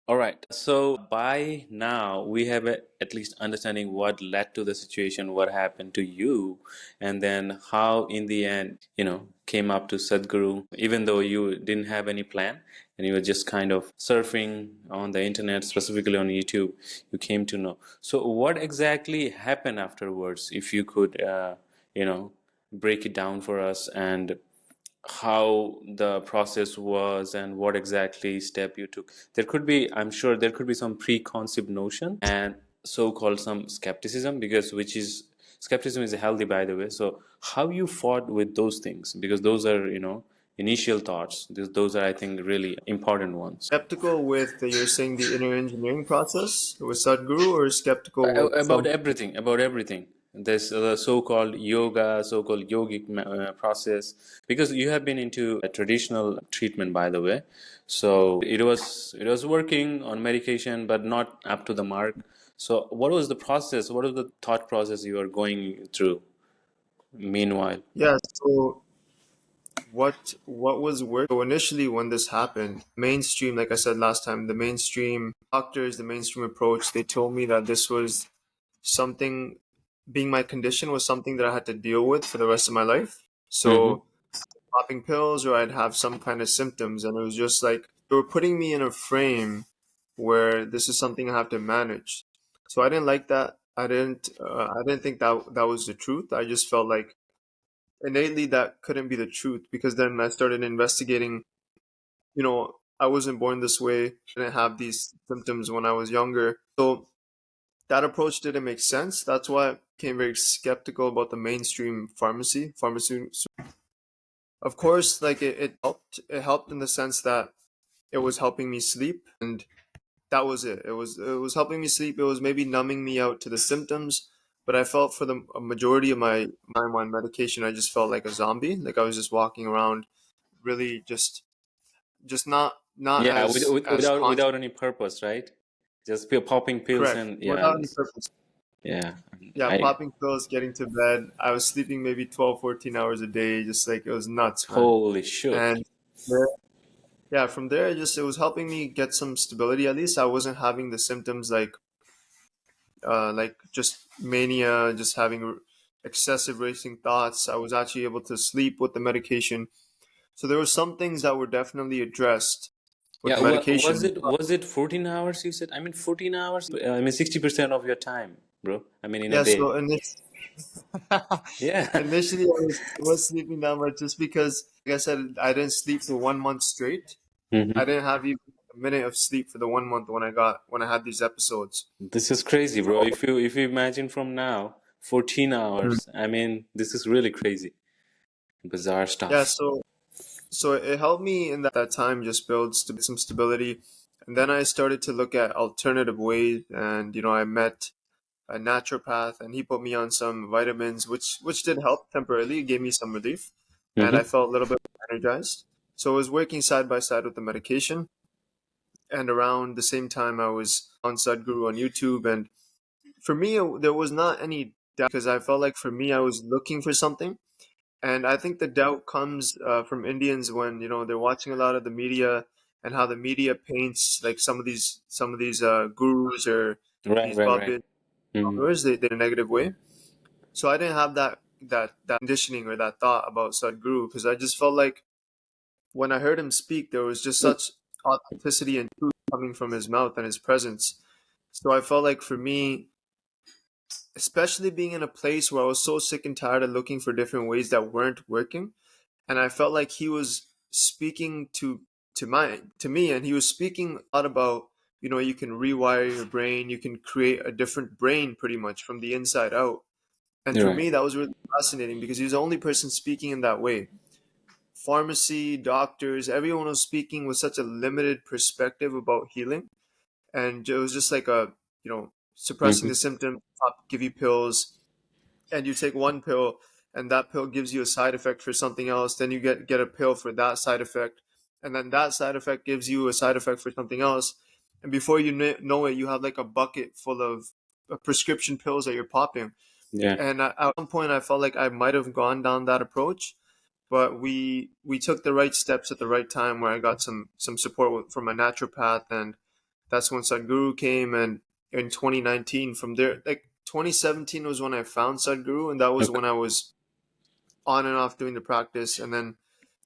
All right. So by now we have at least understanding what led to the situation, what happened to you, and then how in the end, came up to Sadhguru, even though you didn't have any plan and you were just kind of surfing on the internet, specifically on YouTube, you came to know. So what exactly happened afterwards, if you could, you know, break it down for us and how the process was and what exactly step you took. There could be, I'm sure there could be some preconceived notion and so-called some skepticism, because which is skepticism is healthy, by the way. So how you fought with those things, because those are, initial thoughts. Those are, I think, really important ones. Skeptical with you're saying the inner engineering process with Sadhguru, or skeptical with About some? everything, about everything. This so-called yoga, so-called yogic process, because you have been into a traditional treatment, by the way. So it was working on medication, but not up to the mark. So what was the process? What was the thought process you were going through meanwhile? Yeah. So what was work? So initially, when this happened, mainstream, like I said last time, the mainstream doctors, the mainstream approach, they told me that this was something, being my condition was something that I had to deal with for the rest of my life. Mm-hmm. So popping pills, or I'd have some kind of symptoms, and it was just like they were putting me in a frame where this is something I have to manage. So I didn't like that. I didn't think that that was the truth. I just felt like innately that couldn't be the truth, because then I started investigating. I wasn't born this way. I didn't have these symptoms when I was younger. So that approach didn't make sense. That's why I became very skeptical about the mainstream pharmacy. Of course, like it helped. It helped in the sense that it was helping me sleep, and that was it. It was helping me sleep. It was maybe numbing me out to the symptoms, but I felt for the a majority of my time on medication, I just felt like a zombie. Like I was just walking around, really just not Yeah, as conscious. without any purpose, right? Just popping pills Correct, and yeah, without any purpose. yeah. Yeah, I popping pills, getting to bed. I was sleeping maybe 12, 14 hours a day, just like it was nuts, man. Holy shit. And yeah, from there, it was helping me get some stability. At least I wasn't having the symptoms like just mania, just having excessive racing thoughts. I was actually able to sleep with the medication. So there were some things that were definitely addressed with Yeah, the medication. was it 14 hours you said? I mean 14 hours? I mean 60% of your time, bro. I mean in a Yeah, day. so Yeah. initially I was sleeping that much just because, like I said, I didn't sleep for 1 month straight. I hmm didn't have even a minute of sleep for the 1 month when I had these episodes. This is crazy, bro. If you imagine from now 14 Mhm. hours, I mean this is really crazy. Bizarre Yeah, stuff. so it helped me in that time just build some stability, and then I started to look at alternative ways, and I met a naturopath, and he put me on some vitamins, which did help temporarily. It gave me some relief, and I hmm felt a little bit energized. So I was working side by side with the medication, and around the same time I was on Sadhguru on YouTube. And for me, there was not any doubt, because I felt like for me, I was looking for something. And I think the doubt comes from Indians when they're watching a lot of the media, and how the media paints like some of these gurus, or Right, these right, right. babis hmm followers, they in a negative way. So I didn't have that conditioning or that thought about Sadhguru, because I just felt like when I heard him speak, there was just such authenticity and truth coming from his mouth and his presence. So I felt like for me, especially being in a place where I was so sick and tired of looking for different ways that weren't working, and I felt like he was speaking to me, and he was speaking a lot about, you can rewire your brain, you can create a different brain pretty much from the inside out. And You're for right. me, that was really fascinating, because he was the only person speaking in that way. Pharmacy, doctors, everyone was speaking with such a limited perspective about healing. And it was just like suppressing the hmm symptom, give you pills, and you take one pill, and that pill gives you a side effect for something else. Then you get a pill for that side effect, and then that side effect gives you a side effect for something else. And before you know it, you have like a bucket full of prescription pills that you're popping. Yeah. And at one point, I felt like I might have gone down that approach, but we took the right steps at the right time, where I got some support from a naturopath, and That's when Sadhguru came, and in 2019, from there, like 2017 was when I found Sadhguru, and that was Okay. when I was on and off doing the practice. And then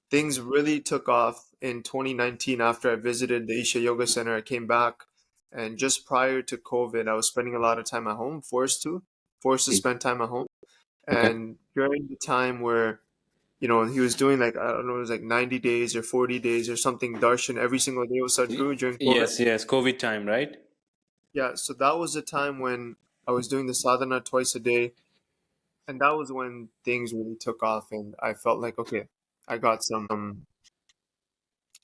things really took off in 2019 after I visited the Isha Yoga Center. I came back, and just prior to COVID, I was spending a lot of time at home, forced to spend time at home. Okay. And during the time where he was doing like, I don't know, it was like 90 days or 40 days or something, darshan every single day with Sadhguru during COVID. Yes, yes, COVID time, right? Yeah, so that was the time when I was doing the sadhana twice a day, and that was when things really took off, and I felt like, okay, I got something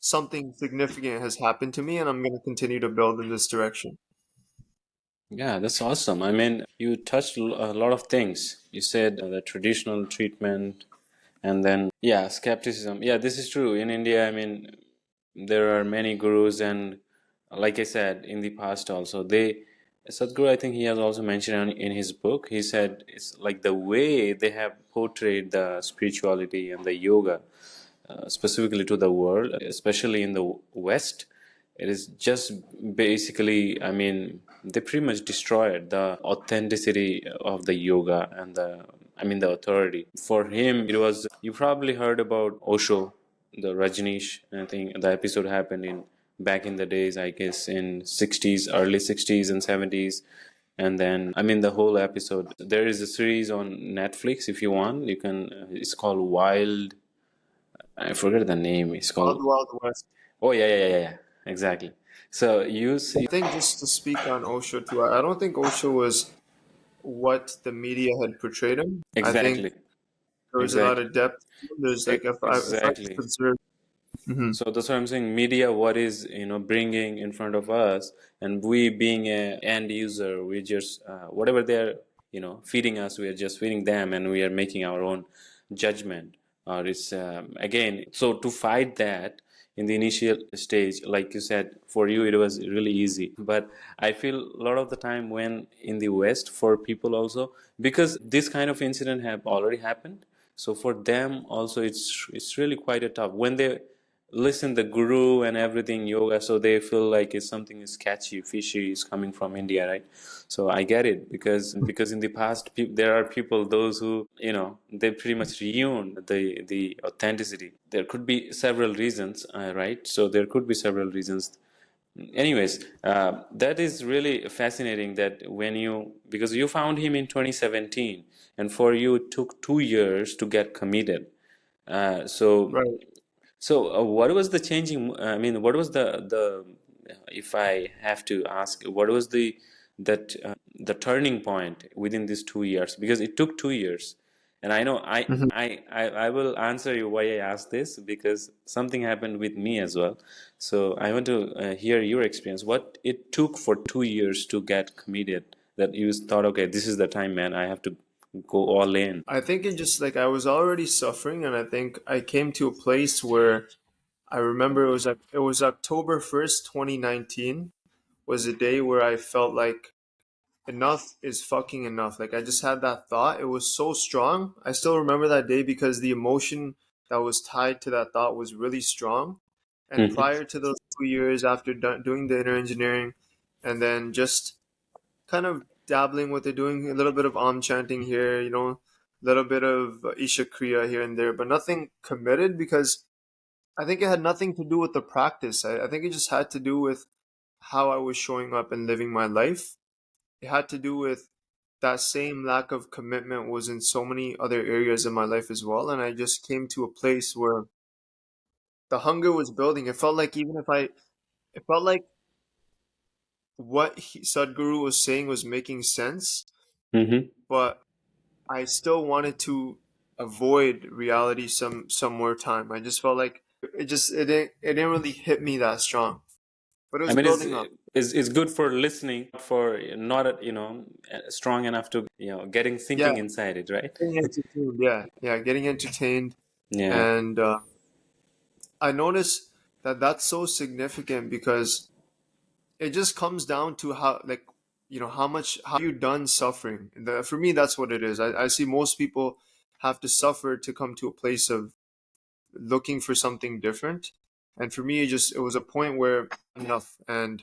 significant has happened to me, and I'm going to continue to build in this direction. Yeah, that's awesome. I mean, you touched a lot of things. You said the traditional treatment, and then, yeah, skepticism. Yeah, this is true. In India, I mean, there are many gurus, and like I said in the past also, Sadhguru, I think he has also mentioned in his book, he said it's like the way they have portrayed the spirituality and the yoga, specifically to the world, especially in the West. It is just basically, I mean, they pretty much destroyed the authenticity of the yoga and the authority. For him, it was, you probably heard about Osho, the Rajneesh. I think the episode happened in back in the days, I guess, in 60s, early 60s and 70s. And then, I mean, the whole episode. There is a series on Netflix if you want. You can, it's called Wild. I forget the name. It's Wild called. Wild West. Oh yeah, yeah, yeah, yeah, yeah. Exactly. So you see, I think just to speak on Osho too, I don't think Osho was what the media had portrayed him. I think exactly, there was a lot exactly, of depth. There's like, if I just exactly. observe. Mhm. So that's what I'm saying. Media, what is bringing in front of us, and we being a end user, we just whatever they're feeding us, we are just feeding them, and we are making our own judgment. Or it's again. So to fight that in the initial stage, like you said, for you it was really easy. But I feel a lot of the time when in the West for people also, because this kind of incident have already happened. So for them also, it's really quite a tough when they listen the guru and everything yoga, so they feel like it's something is sketchy fishy is coming from India, right? So I get it, because in the past there are people, those who they pretty much ruined the authenticity. There could be several reasons, right? So there could be several reasons. Anyways, that is really fascinating that when you, because you found him in 2017, and for you it took 2 years to get committed. So Right. what was the changing? I mean, what was the if I have to ask, what was the turning point within these 2 years? Because it took 2 years, and I know Mhm. I will answer you why I asked this, because something happened with me as well. So I want to hear your experience. What it took for 2 years to get committed, that you thought, okay, this is the time, man. I have to go all in. I think it just like I was already suffering, and I think I came to a place where I remember it was October 1st, 2019 was a day where I felt like enough is fucking enough. Like I just had that thought. It was so strong. I still remember that day because the emotion that was tied to that thought was really strong. And Hmm. prior to those 2 years after doing the inner engineering, and then just kind of dabbling with it, doing a little bit of Om chanting here, a little bit of Isha Kriya here and there, but nothing committed because I think it had nothing to do with the practice. I think it just had to do with how I was showing up and living my life. It had to do with that same lack of commitment was in so many other areas in my life as well. And I just came to a place where the hunger was building. It felt like it felt like what Sadhguru was saying was making sense, Hmm. but I still wanted to avoid reality some more time. I just felt like it didn't really hit me that strong, but it I was mean, building up. it's good for listening, for not strong enough to getting Yeah, thinking inside it, right? getting entertained. Yeah, yeah, getting entertained, Yeah. and I noticed that that's so significant because it just comes down to how, like, how much how you done suffering. For me, that's what it is. I see most people have to suffer to come to a place of looking for something different, and for me, it was a point where enough, and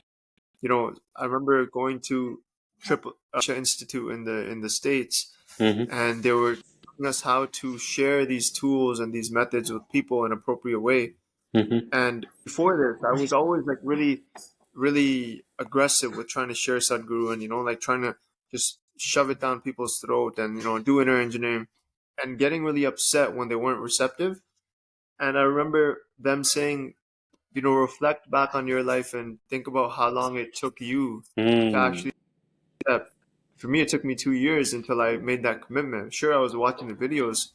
I remember going to Triple Institute in the States, Mm-hmm. and they were telling us how to share these tools and these methods with people in an appropriate way. Mm-hmm. And before this, I was always like really, really aggressive with trying to share Sadhguru, and like trying to just shove it down people's throat, and do inner engineering, and getting really upset when they weren't receptive. And I remember them saying, reflect back on your life and think about how long it took you to Mm. actually step. For me, it took me 2 years until I made that commitment. Sure, I was watching the videos.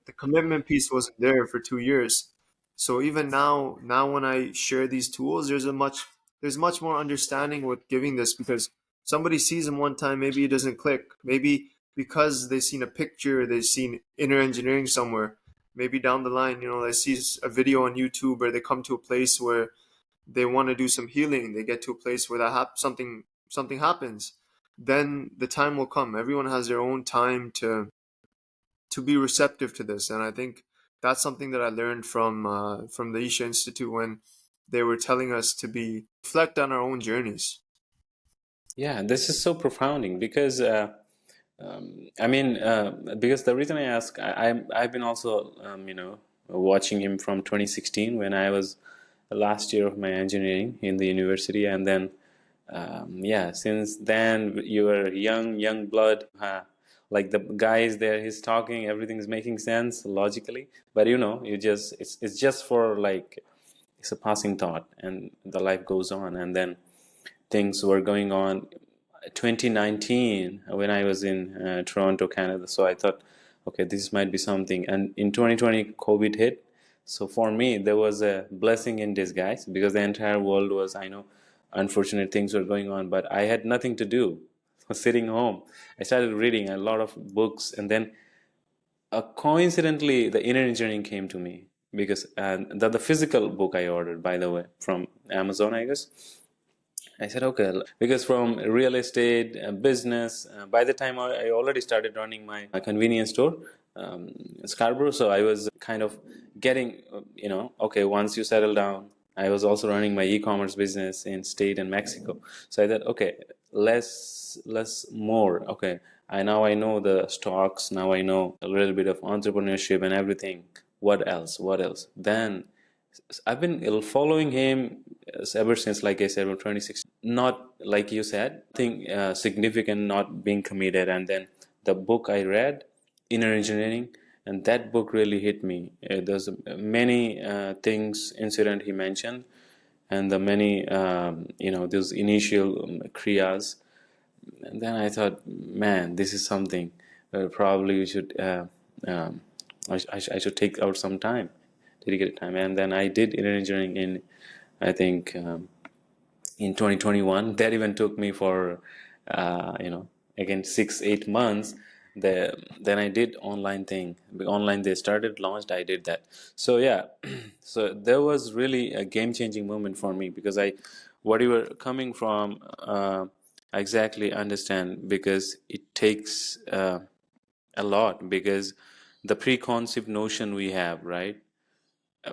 The commitment piece wasn't there for 2 years. So even now when I share these tools, there's much more understanding with giving this, because somebody sees them one time, maybe it doesn't click. Maybe because they've seen a picture, they've seen inner engineering somewhere. Maybe down the line, they see a video on YouTube, or they come to a place where they want to do some healing. They get to a place where something happens. Then the time will come. Everyone has their own time to be receptive to this, and I think that's something that I learned from the Isha Institute, when they were telling us to be reflect on our own journeys. Yeah, this is so profounding because I mean, because the reason I ask, I've been also watching him from 2016 when I was the last year of my engineering in the university, and then yeah, since then you were young blood. Like the guy is there, he's talking, everything's making sense logically, but you just it's just for like it's a passing thought, and the life goes on, and then things were going on 2019 when I was in Toronto, Canada. So I thought, okay, this might be something. And in 2020, COVID hit. So for me, there was a blessing in disguise because the entire world was, I know, unfortunate things were going on, but I had nothing to do. Sitting home, I started reading a lot of books, and then coincidentally, the inner engineering came to me because the physical book I ordered, by the way, from Amazon, I guess. I said, okay, because from real estate, business, by the time I already started running my convenience store, in Scarborough. So I was kind of getting, okay, once you settle down, I was also running my e-commerce business in state and Mexico. So I thought, okay, less, more. Okay, I know the stocks. Now I know a little bit of entrepreneurship and everything. What else? What else? Then I've been following him ever since, like I said, from 2016. Not like you said, nothing significant, not being committed. And then the book I read, Inner Engineering, and that book really hit me. There's many things, incident he mentioned, and the many, those initial kriyas. And then I thought, man, this is something probably we should. I should take out some time, dedicated time, and then I did inner engineering in, I think, in 2021. That even took me for, again 6-8 months. Then I did online thing. Online they started launched. I did that. So yeah, so there was really a game changing moment for me because what you were coming from, I exactly understand because it takes a lot because the preconceived notion we have, right,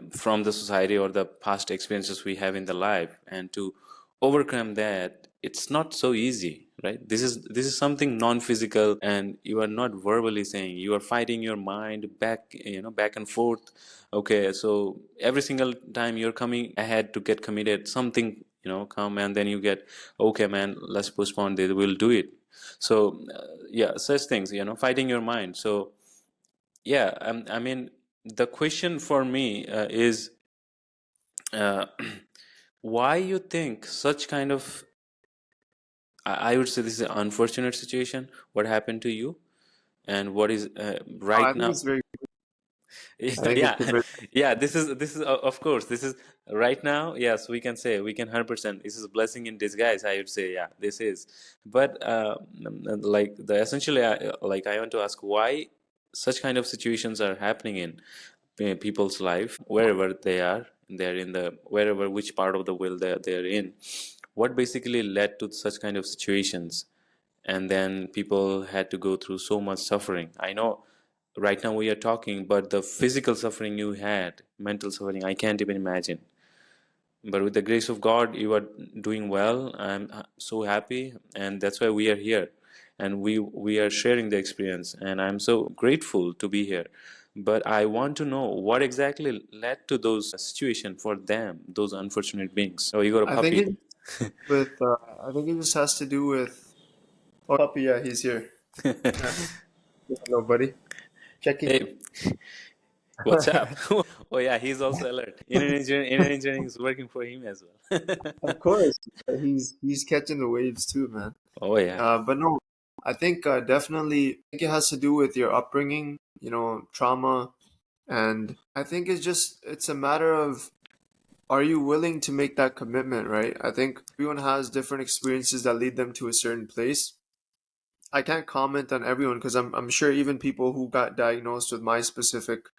from the society or the past experiences we have in the life, and to overcome that, it's not so easy, right? This is something non-physical, and you are not verbally saying, you are fighting your mind back and forth. Okay, so every single time you're coming ahead to get committed, something come, and then you get, okay man, let's postpone this, we'll do it. So yeah, such things, fighting your mind. So yeah, I mean, the question for me is, uh, why you think such kind of, I would say this is an unfortunate situation, what happened to you, and what is I right think now. it's very. I think it's a Yeah, very. yeah, this is of course, this is right now. Yes, we can say, we can 100%, this is a blessing in disguise, I would say. Yeah, this is. But like the essentially, like I want to ask why such kind of situations are happening in people's life, wherever they are, they're in the wherever, which part of the world they're in. What basically led to such kind of situations, and then people had to go through so much suffering. I know right now we are talking, but the physical suffering you had, mental suffering, I can't even imagine. but with the grace of God, you are doing well. I'm so happy, and that's why we are here, and we are sharing the experience, and I'm so grateful to be here. But I want to know what exactly led to those situation for them, those unfortunate beings. Oh, you got a I think puppy. it with I think it just has to do with oh puppy, yeah, he's here. Yeah. Hello, buddy. Checking. Hey, what's up? Oh yeah, he's also alert. Inner engineering is working for him as well. Of course, he's catching the waves too, man. Oh yeah. But no, I think definitely I think it has to do with your upbringing, trauma, and I think it's a matter of are you willing to make that commitment, right? I think everyone has different experiences that lead them to a certain place. I can't comment on everyone because I'm sure even people who got diagnosed with my specific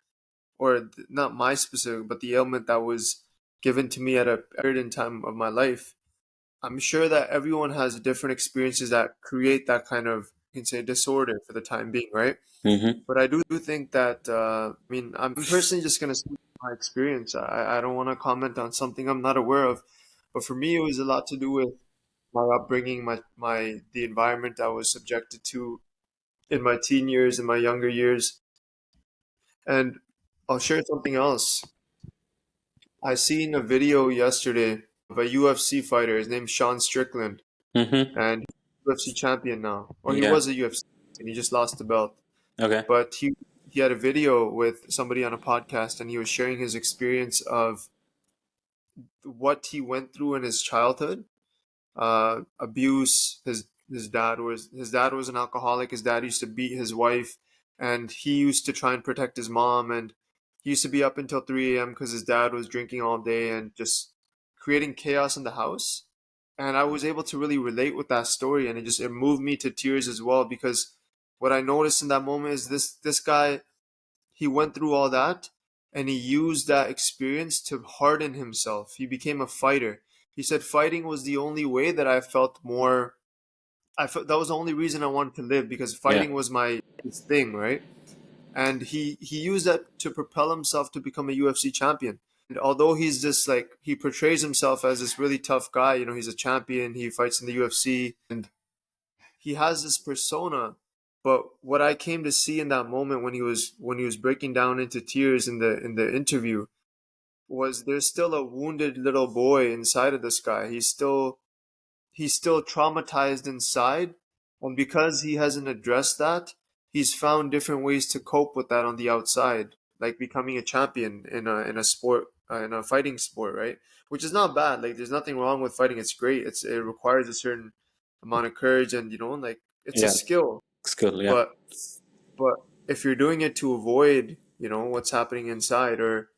or not my specific, but the ailment that was given to me at a period in time of my life. I'm sure that everyone has different experiences that create that kind of, you can say, disorder for the time being, right? Mm-hmm. But I do think that, I mean, I'm personally just going to speak from my experience. I don't want to comment on something I'm not aware of. But for me, it was a lot to do with my upbringing, the environment I was subjected to in my teen years, in my younger years. And I'll share something else. I seen a video yesterday of a UFC fighter. His name's Sean Strickland, Mm-hmm. and he's a UFC champion now, or he Yeah. was a UFC, and he just lost the belt. Okay. But he had a video with somebody on a podcast, and he was sharing his experience of what he went through in his childhood, abuse. His dad was an alcoholic. His dad used to beat his wife, and he used to try and protect his mom. And he used to be up until 3 a.m. because his dad was drinking all day and just creating chaos in the house. And I was able to really relate with that story, and it moved me to tears as well because what I noticed in that moment is this guy he went through all that and he used that experience to harden himself. He became a fighter. He said fighting was the only way that I felt more. I felt that was the only reason I wanted to live because Yeah. fighting was my his thing, right? And he used that to propel himself to become a UFC champion. And although he's just like he portrays himself as this really tough guy, he's a champion. He fights in the UFC, and he has this persona. But what I came to see in that moment when he was breaking down into tears in the interview was there's still a wounded little boy inside of this guy. He's still traumatized inside, and because he hasn't addressed that, he's found different ways to cope with that on the outside, like becoming a champion in a sport, in a fighting sport, right? Which is not bad. Like there's nothing wrong with fighting. It's great. It requires a certain amount of courage, and like it's a Yeah. skill. Skill. Yeah. But but if you're doing it to avoid what's happening inside, or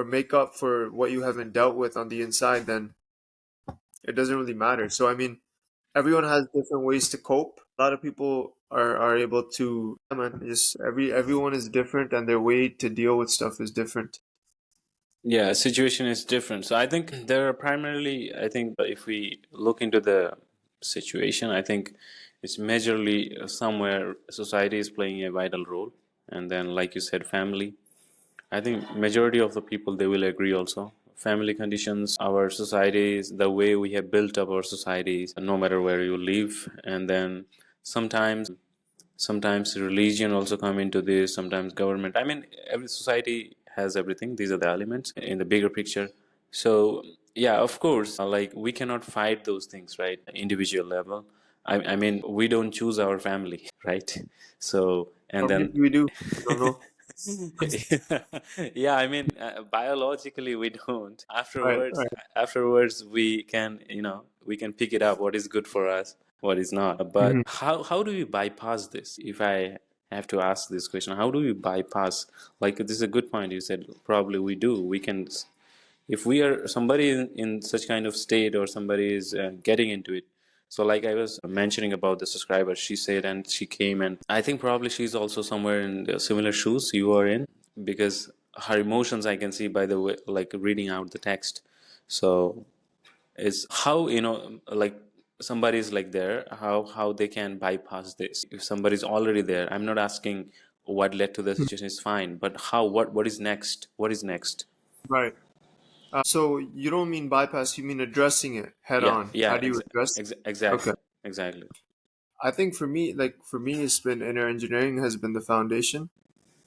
make up for what you haven't dealt with on the inside, then it doesn't really matter. So I mean, everyone has different ways to cope. A lot of people are able to, yeah, man, just everyone is different, and their way to deal with stuff is different. Yeah, situation is different. So I think there are primarily, I think if we look into the situation, I think it's majorly somewhere society is playing a vital role. And then, like you said, family. I think majority of the people they will agree also. Family conditions, our societies, the way we have built up our societies, no matter where you live, and then sometimes religion also come into this, sometimes government. I mean, every society has everything. These are the elements in the bigger picture. So yeah, of course, like we cannot fight those things, right? Individual level. I mean, we don't choose our family, right? So and Or then maybe we do. I don't know. yeah, I mean, biologically we don't. Right, Afterwards, right. afterwards we can, we can pick it up what is good for us, what is not. But Mhm. how do we bypass this? If I have to ask this question, how do we bypass? Like this is a good point. You said probably we do. We can if we are somebody in such kind of state or somebody is getting into it. So like I was mentioning about the subscriber, she said, and she came, and I think probably she's also somewhere in the similar shoes you are in, because her emotions I can see by the way, like reading out the text. So it's how, like somebody's like there, how they can bypass this. If somebody's already there, I'm not asking what led to the situation is fine, but how, what is next, what is next? Right. So you don't mean bypass, you mean addressing it head Yeah, on. How yeah, do you address? Okay. exactly, exactly. I think for me, it's been inner engineering has been the foundation,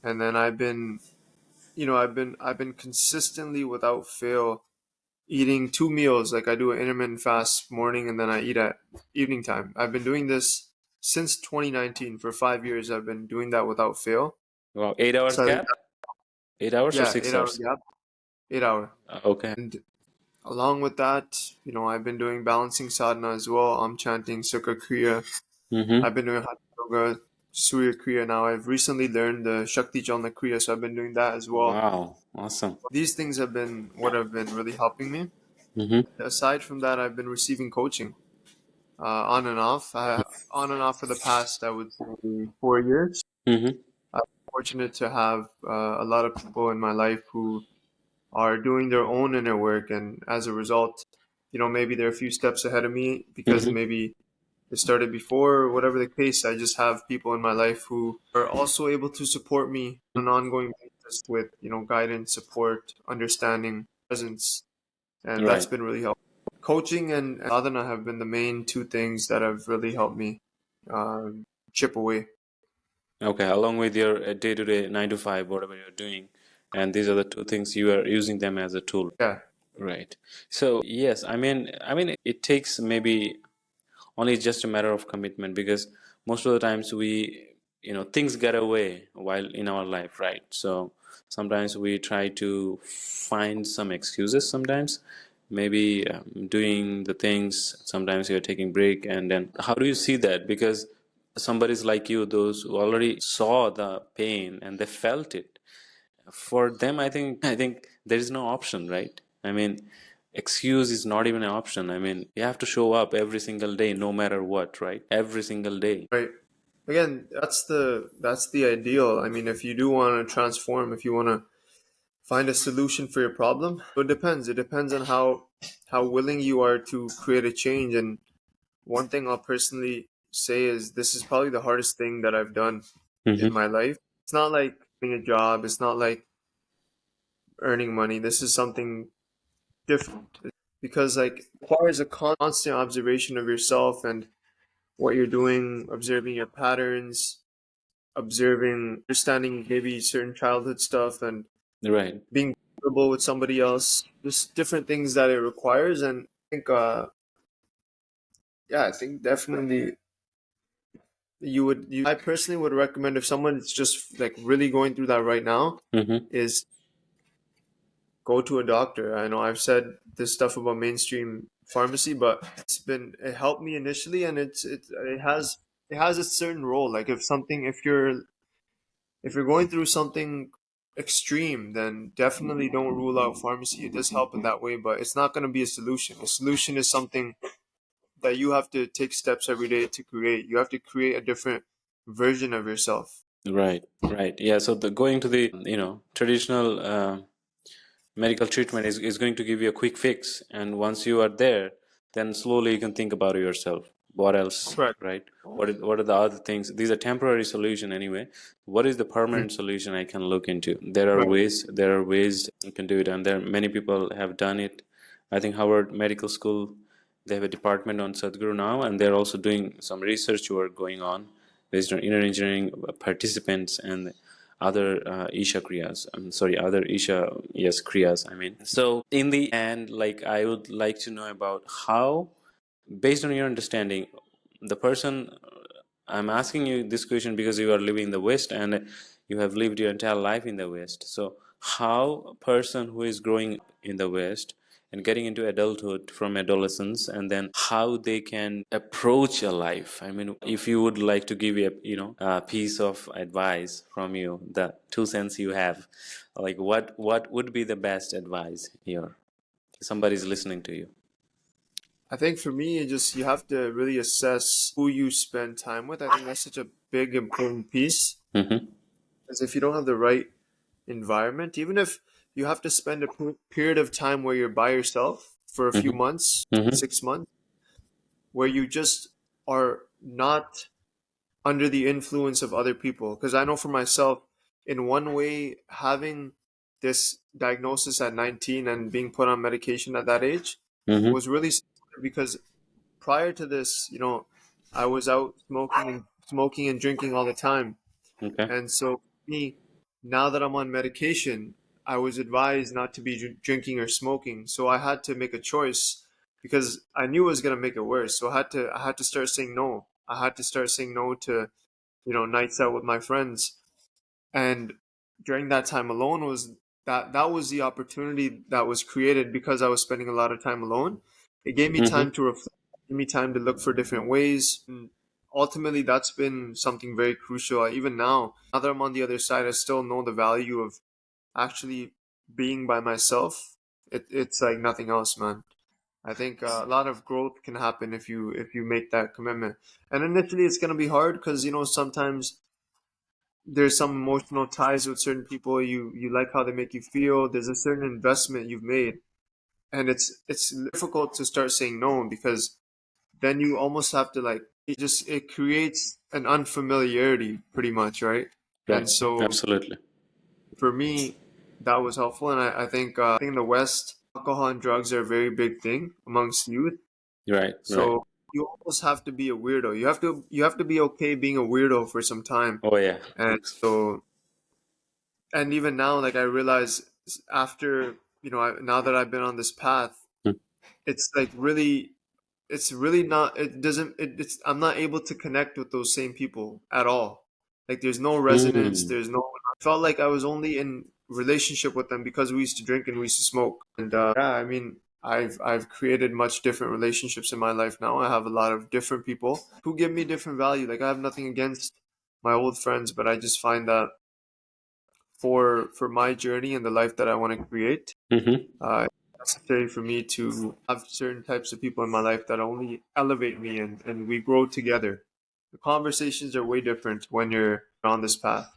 and then I've been consistently without fail eating two meals. Like I do an intermittent fast morning, and then I eat at evening time. I've been doing this since 2019 for 5 years. I've been doing that without fail. Wow, 8 hours So I think gap, 8 hours or yeah, six 8 hour hours? gap, 8 hour. Okay. And along with that, I've been doing balancing sadhana as well. I'm chanting Sukha Kriya. Mm-hmm. I've been doing Hatha Yoga, Surya Kriya now. I've recently learned the Shakti Chalana Kriya, so I've been doing that as well. Wow, awesome. These things have been what have been really helping me. Mm-hmm. Aside from that, I've been receiving coaching on and off. On and off for the past, I would say, 4 years. Mm-hmm. I'm fortunate to have a lot of people in my life who are doing their own inner work, and as a result, maybe they're a few steps ahead of me because Mm-hmm. maybe it started before or whatever the case. I just have people in my life who are also able to support me on an ongoing basis with, guidance, support, understanding, presence, and that's Right. been really helpful. Coaching and sadhana have been the main two things that have really helped me chip away. Okay, along with your day-to-day 9 to 5, whatever you're doing, and these are the two things you are using them as a tool. Yeah, Right. So yes, it takes maybe only just a matter of commitment, because most of the times things get away while in our life, right? So sometimes we try to find some excuses, sometimes maybe doing the things, sometimes you're taking break, and then how do you see that? Because somebody's like you, those who already saw the pain and they felt it, for them, I think there is no option, right? Excuse is not even an option. You have to show up every single day, no matter what, right? Every single day. right. Again, that's the ideal. I mean, if you do want to transform, if you want to find a solution for your problem, so it depends. It depends on how willing you are to create a change. And one thing I'll personally say is this is probably the hardest thing that I've done in Mm-hmm. my life. It's not like getting a job. It's not like earning money. This is something different because like it requires a constant observation of yourself and what you're doing, observing your patterns, observing, understanding maybe certain childhood stuff, and Right. being comfortable with somebody else. Just different things that it requires, and I think, yeah, I think definitely you would. I personally would recommend if someone is just like really going through that right now, Mm-hmm. is go to a doctor. I know I've said this stuff about mainstream pharmacy, but it helped me initially, and it has a certain role. Like if you're going through something extreme, then definitely don't rule out pharmacy. It does help in that way, but it's not going to be a solution. A solution is something that you have to take steps every day to create. You have to create a different version of yourself. Right. Right. Yeah. So the going to the traditional medical treatment is going to give you a quick fix, and once you are there, then slowly you can think about yourself, what else, Correct. right? What are the other things? These are temporary solution anyway. What is the Mhm. permanent solution I can look into? Right. There are ways you can do it, and there many people have done it. I think Harvard Medical School, they have a department on Sadhguru now, and they're also doing some research work going on based on inner engineering participants and other Isha Kriyas. I'm sorry, other Isha, yes, Kriyas. So in the end, like I would like to know about how, based on your understanding, the person, I'm asking you this question because you are living in the West and you have lived your entire life in the West. So how a person who is growing up in the West and getting into adulthood from adolescence, and then how they can approach a life. If you would like to give a piece of advice from you, the 2 cents you have, like what would be the best advice here? Somebody's listening to you. I think for me, it just you have to really assess who you spend time with. I think that's such a big important piece. Mm-hmm. Because if you don't have the right environment, even if you have to spend a period of time where you're by yourself for a few Mm-hmm. months, Mm-hmm. 6 months, where you just are not under the influence of other people. Because I know for myself, in one way, having this diagnosis at 19 and being put on medication at that age Mm-hmm. was really similar because prior to this, I was out smoking and drinking all the time. Okay. And so me, now that I'm on medication, I was advised not to be drinking or smoking. So I had to make a choice because I knew it was going to make it worse. So I had to start saying no. I had to start saying no to, nights out with my friends. And during that time alone that was the opportunity that was created because I was spending a lot of time alone. It gave me Mm-hmm. time to reflect, gave me time to look for different ways. And ultimately, that's been something very crucial. Even now that I'm on the other side, I still know the value of actually being by myself. It's like nothing else, man. I think a lot of growth can happen if you make that commitment. And initially, it's gonna be hard because sometimes there's some emotional ties with certain people. You like how they make you feel. There's a certain investment you've made, and it's difficult to start saying no because then you almost have to like it creates an unfamiliarity pretty much, right? And Right. so Absolutely. for me, that was helpful, and I think in the West, alcohol and drugs are a very big thing amongst youth. Right. Right. So you almost have to be a weirdo. You have to be okay being a weirdo for some time. Oh yeah. And so and even now, like I realize after now that I've been on this path, it's like really, it's really not. It doesn't. It's I'm not able to connect with those same people at all. Like there's no resonance. Mm. There's no. I felt like I was only in relationship with them because we used to drink and we used to smoke. And yeah, I mean, I've created much different relationships in my life now. I have a lot of different people who give me different value. Like I have nothing against my old friends, but I just find that for my journey and the life that I want to create, Mm-hmm. it's necessary for me to have certain types of people in my life that only elevate me and we grow together. The conversations are way different when you're on this path.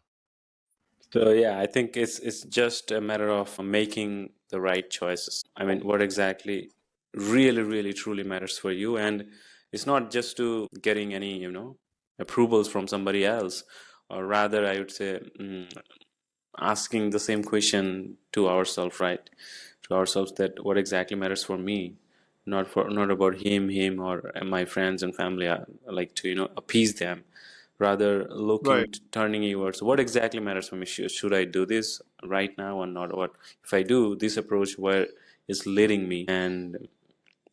So yeah, I think it's just a matter of making the right choices. I mean, what exactly really, really, truly matters for you, and it's not just to getting any, approvals from somebody else, or rather, I would say, asking the same question to ourselves, right? To ourselves that what exactly matters for me, not about him or my friends and family. I like to appease them, rather Right. looking turning towards what exactly matters for me. Should I do this right now or not? What if I do this approach, where is leading me, and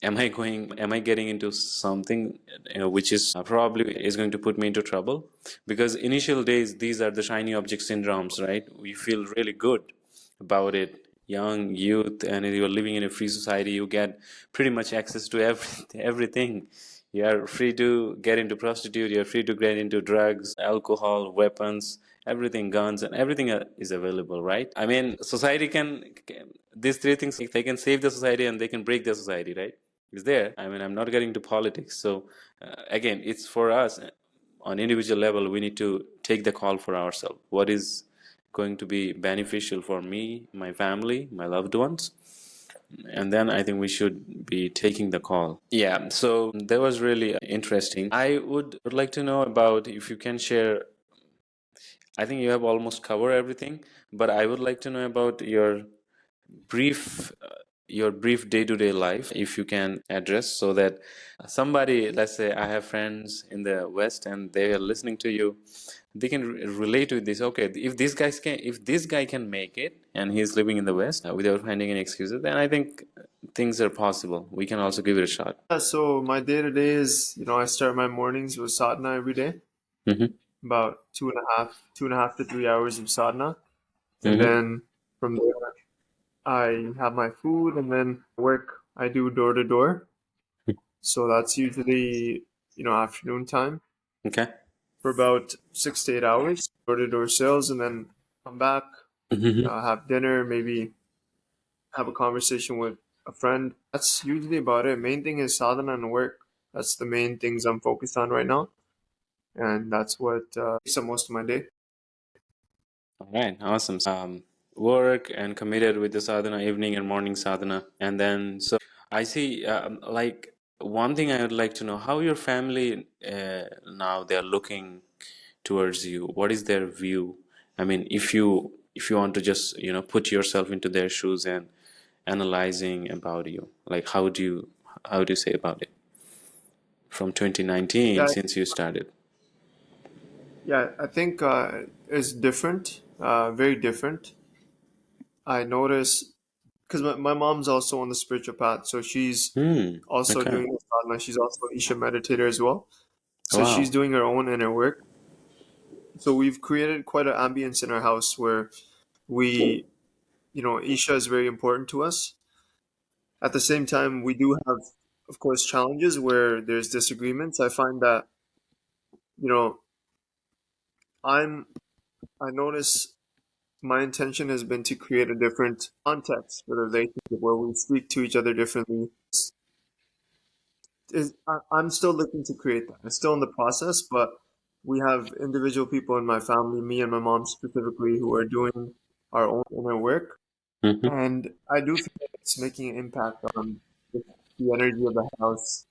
am I getting into something which is probably is going to put me into trouble? Because initial days, these are the shiny object syndromes, right? We feel really good about it, young youth, and you're living in a free society. You get pretty much access to everything. You are free to get into prostitute, you're free to get into drugs, alcohol, weapons, everything, guns, and everything is available, right? I mean, society can these three things, they can save the society and they can break the society, right? Is there. I mean, I'm not getting into politics. So again, it's for us on individual level. We need to take the call for ourselves. What is going to be beneficial for me, my family, my loved ones? And then I think we should be taking the call. Yeah, so that was really interesting. I would like to know about, if you can share. I think you have almost covered everything, but I would like to know about brief your brief day-to-day life, if you can address, so that somebody, let's say I have friends in the West and they are listening to you, they can relate with this. Okay, if this guy can make it and he's living in the West without finding any excuses, then I think things are possible. We can also give it a shot. Yeah, so my day to day is, I start my mornings with sadhana every day, Mm-hmm. about 2.5 to 3 hours of sadhana. And Mm-hmm. then from there, I have my food and then work. I do door to door. So that's usually, afternoon time Okay. for about 6 to 8 hours, door to door sales, and then come back, Mm-hmm. have dinner, maybe have a conversation with a friend. That's usually about it. Main thing is sadhana and work. That's the main things I'm focused on right now, and that's what takes up most of my day. All right, awesome. Work and committed with the sadhana, evening and morning sadhana. And then, so I see, like, one thing I would like to know, how your family now they're looking towards you. What is their view? I mean, if you if you want to just put yourself into their shoes and analyzing about you, like how do you say about it from 2019 Yeah, since you started? yeah. I think it's different, very different. I notice because my mom's also on the spiritual path, so she's also Okay. doing the sadhana. She's also an Isha meditator as well. So she's Wow. doing her own inner work. So we've created quite an ambience in our house where we, Isha is very important to us. At the same time, we do have, of course, challenges where there's disagreements. I find that, you know, I'm, I notice my intention has been to create a different context for the relationship where we speak to each other differently. I'm still looking to create that. It's still in the process, but we have individual people in my family, me and my mom specifically, who are doing our own inner work. Hmm. And I do feel like it's making an impact on the energy of the house,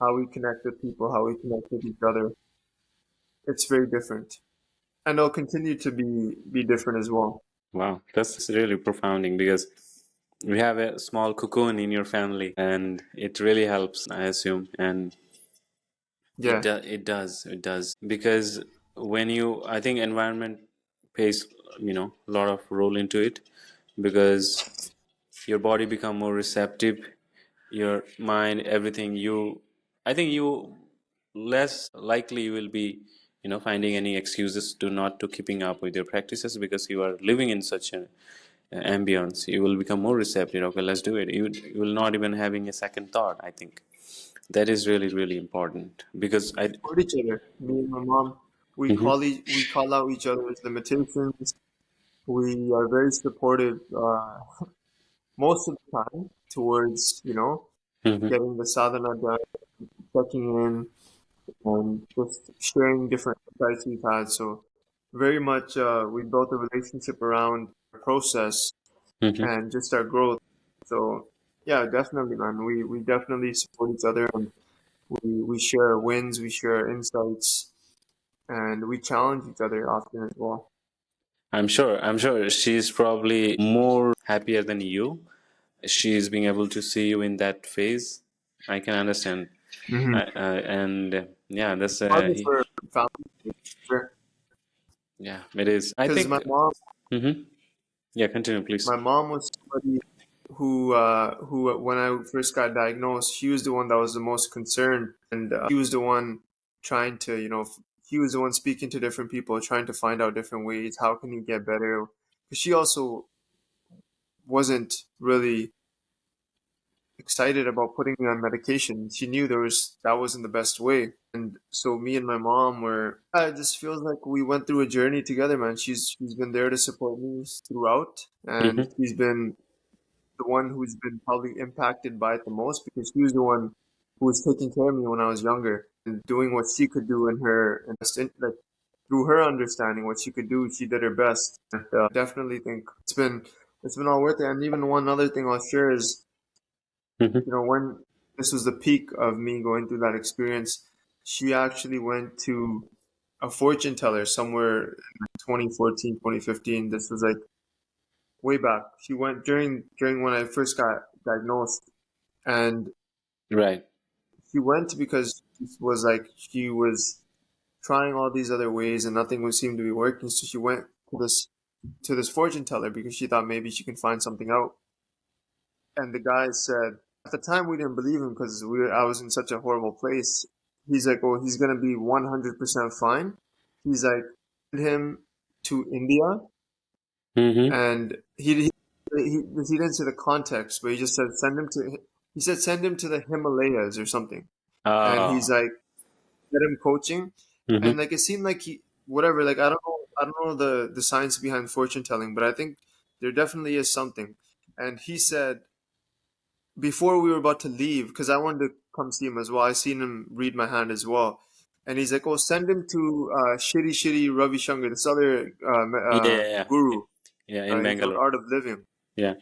how we connect with people, how we connect with each other. It's very different. And it'll continue to be different as well. Wow, that's really profounding because we have a small cocoon in your family and it really helps, I assume. And Yeah. it does because when you, I think environment plays, a lot of role into it because your body become more receptive, your mind, everything. I think you less likely you will be finding any excuses to not to keeping up with your practices because you are living in such an ambience. You will become more receptive. Okay, let's do it. You will not even having a second thought. I think that is really really important because I. Support each other. Me and my mom, Mhm. we call out each other's limitations. We are very supportive most of the time towards, Mhm. getting the sadhana done, checking in, and just sharing different insights we've had. So very much we built a relationship around the process Mhm. and just our growth. So yeah, definitely, man. We definitely support each other and we share wins, we share insights, and we challenge each other often as well. I'm sure she's probably more happier than you. She's being able to see you in that phase. I can understand. Mm-hmm. And yeah, that's Harder for family, yeah, it is. I because think. Mhm. Yeah, continue, please. my mom was somebody who when I first got diagnosed, she was the one that was the most concerned, and he was the one trying to, he was the one speaking to different people, trying to find out different ways. How can you get better? Because she also wasn't really excited about putting me on medication. She knew that wasn't the best way. And so me and my mom were it just feels like we went through a journey together, man. She's been there to support me throughout and Hmm. she's been the one who's been probably impacted by it the most because she was the one who was taking care of me when I was younger and doing what she could do in her like through her understanding what she could do, she did her best. And definitely think it's been all worth it. And even one other thing I'll share is Hmm. when this was the peak of me going through that experience, she actually went to a fortune teller somewhere in 2014, 2015. This was like way back. She went during when I first got diagnosed, and Right. she went because she was trying all these other ways and nothing would seem to be working. So she went to this fortune teller because she thought maybe she can find something out. And the guy said, at the time we didn't believe him because I was in such a horrible place. He's like, oh, he's gonna be 100% fine. He's like, send him to India, Hmm. and he didn't say the context, but he just said send him to. He said send him to the Himalayas or something, and he's Oh. like get him coaching, and Hmm. like it seemed like he whatever. Like I don't know the science behind fortune telling, but I think there definitely is something. And he said before we were about to leave, because I wanted to come see him as well. I seen him read my hand as well, and he's like, "Oh, send him to shitty Ravi Shankar, this other Yeah, yeah, yeah. guru. Yeah, in He's called Bangalore. Art of Living." Yeah.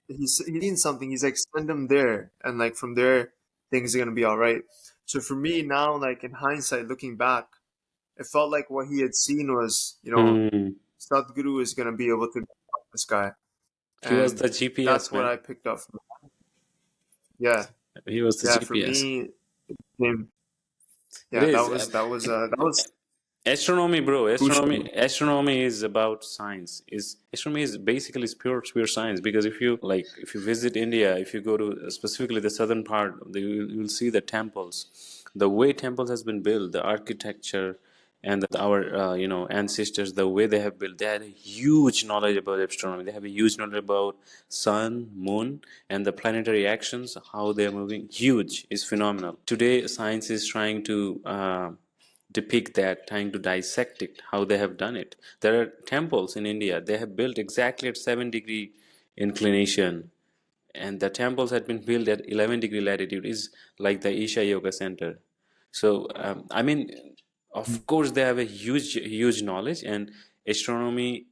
He's seen something. He's like, "Send him there, and like from there, things are gonna be all right." So for me now, like in hindsight, looking back, it felt like what he had seen was, Hmm. Sadhguru is gonna be able to. this guy, He was and the GPS that's what man. I picked up from. Yeah, He was the yeah. For GPS. me, him, It yeah, is. that was Astronomy, bro. crucial. Astronomy is about science. Is Astronomy is basically pure science. Because if you visit India, if you go to specifically the southern part, you'll see the temples, the way temples has been built, the architecture, and our ancestors, the way they have built. They had a huge knowledge about astronomy. They have a huge knowledge about sun, moon, and the planetary actions, how they are moving. Huge, is phenomenal. Today, science is trying to depict that, trying to dissect it, how they have done it. There are temples in India, they have built exactly at 7-degree inclination, and the temples had been built at 11-degree latitude, is like the Isha Yoga Center. So I mean, of course they have a huge knowledge. And astrology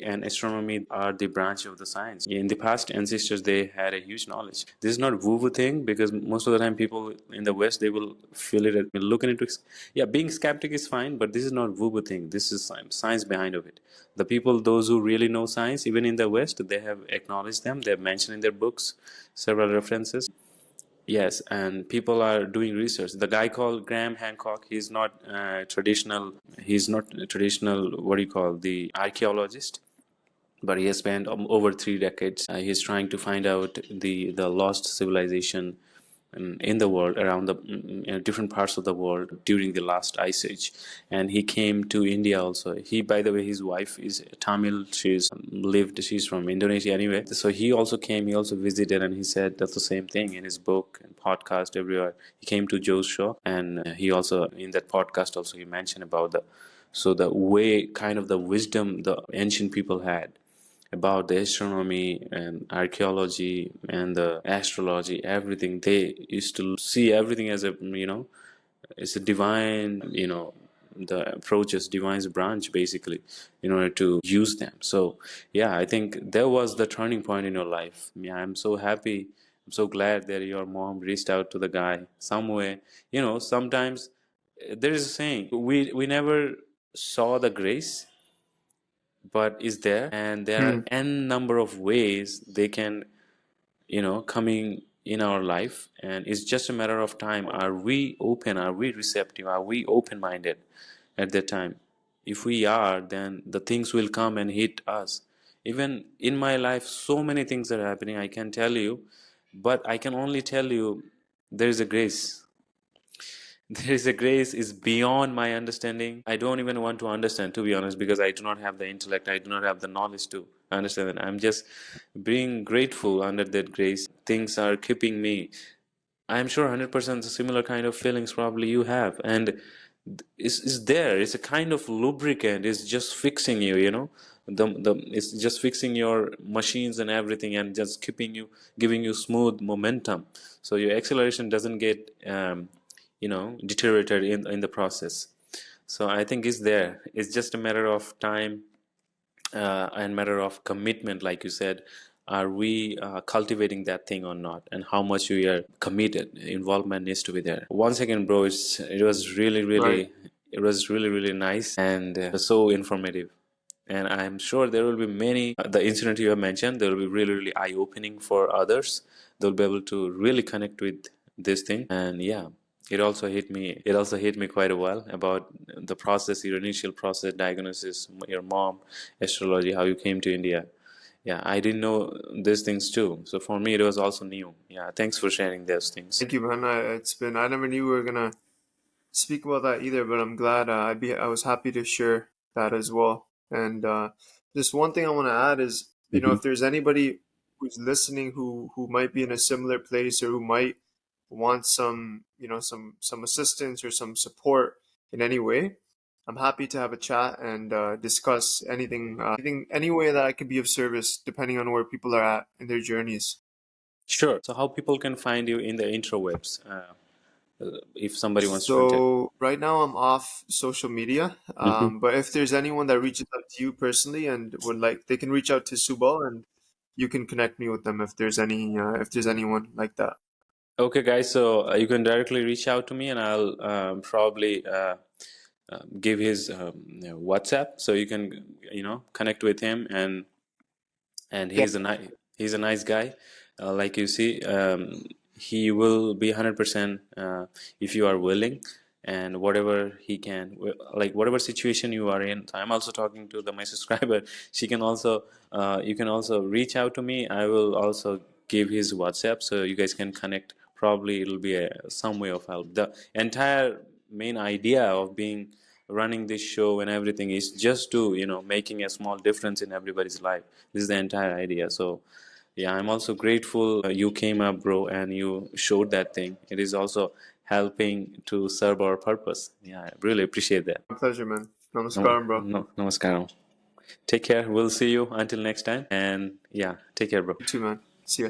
and astronomy are the branch of the science. In the past, ancestors, they had a huge knowledge. This is not woo woo thing, because most of the time people in the West, they will feel it as looking into. Yeah, being skeptic is fine, but this is not woo woo thing. This is science behind of it. The people, those who really know science, even in the West, they have acknowledged them. They have mentioned in their books several references. Yes, and people are doing research. The guy called Graham Hancock, he's not traditional. He's not a traditional. What do you call the archaeologist? But he has spent over 3 decades. He's trying to find out the lost civilization in the world, around the different parts of the world during the last ice age. And he came to India also. He, by the way, his wife is Tamil. She's from Indonesia anyway. So he also came, he also visited, and he said that's the same thing in his book and podcast everywhere. He came to Joe's show, and he also, in that podcast also, he mentioned about the way, kind of the wisdom the ancient people had about the astronomy and archaeology and the astrology, everything. They used to see everything as a, it's a divine, the approach is divine's branch, basically, in order to use them. So yeah, I think there was the turning point in your life. Yeah, I'm so happy, I'm so glad that your mom reached out to the guy some way. Sometimes there is a saying, we never saw the grace, but is there, and there are Hmm. n number of ways they can, coming in our life. And it's just a matter of time. Are we open, are we receptive, are we open-minded at that time? If we are, then the things will come and hit us. Even in my life, so many things are happening, I can tell you, but I can only tell you there is a grace. There is a grace is beyond my understanding. I don't even want to understand, to be honest, because I do not have the intellect, I do not have the knowledge to understand it. I'm just being grateful under that grace. Things are keeping me. I'm sure 100% similar kind of feelings probably you have. And it's there. It's a kind of lubricant. It's just fixing you, it's just fixing your machines and everything, and just keeping you, giving you smooth momentum. So your acceleration doesn't get, deteriorated in the process. So I think it's there. It's just a matter of time, and matter of commitment, like you said. Are we cultivating that thing or not, and how much we are committed? Involvement needs to be there. Once again, bro, it was really Right. really, it was really really nice, and so informative. And I'm sure there will be many, the incident you have mentioned, there will be really really eye-opening for others. They'll be able to really connect with this thing. And yeah, it also hit me quite a while about the process, your initial process, diagnosis, your mom, astrology, how you came to India. Yeah, I didn't know these things too. So for me, it was also new. Yeah, thanks for sharing those things. Thank you, man. I never knew we were gonna speak about that either, but I'm glad. I was happy to share that as well. And just one thing I want to add is, if there's anybody who's listening who might be in a similar place, or who might want some, some assistance or some support in any way, I'm happy to have a chat and discuss anything, any way that I can be of service, depending on where people are at in their journeys. Sure. So how people can find you in the intrawebs, if somebody wants to contact. So right now I'm off social media, Mhm. but if there's anyone that reaches out to you personally and would like, they can reach out to Subal, and you can connect me with them if there's anyone like that. Okay, guys. So you can directly reach out to me, and I'll probably give his WhatsApp, so you can connect with him. And and Yeah, he's a nice guy. Like you see, he will be 100% if you are willing, and whatever he can, like whatever situation you are in. I'm also talking to my subscriber. She can also, you can also reach out to me. I will also give his WhatsApp so you guys can connect. Probably it'll be some way of help. The entire main idea of being running this show and everything is just to, making a small difference in everybody's life. This is the entire idea. So yeah, I'm also grateful you came up, bro, and you showed that thing. It is also helping to serve our purpose. Yeah, I really appreciate that. my pleasure, man. No, Namaskaram, bro. no, namaskaram. Take care. We'll see you until next time. And yeah, take care, bro. You too, man. See ya.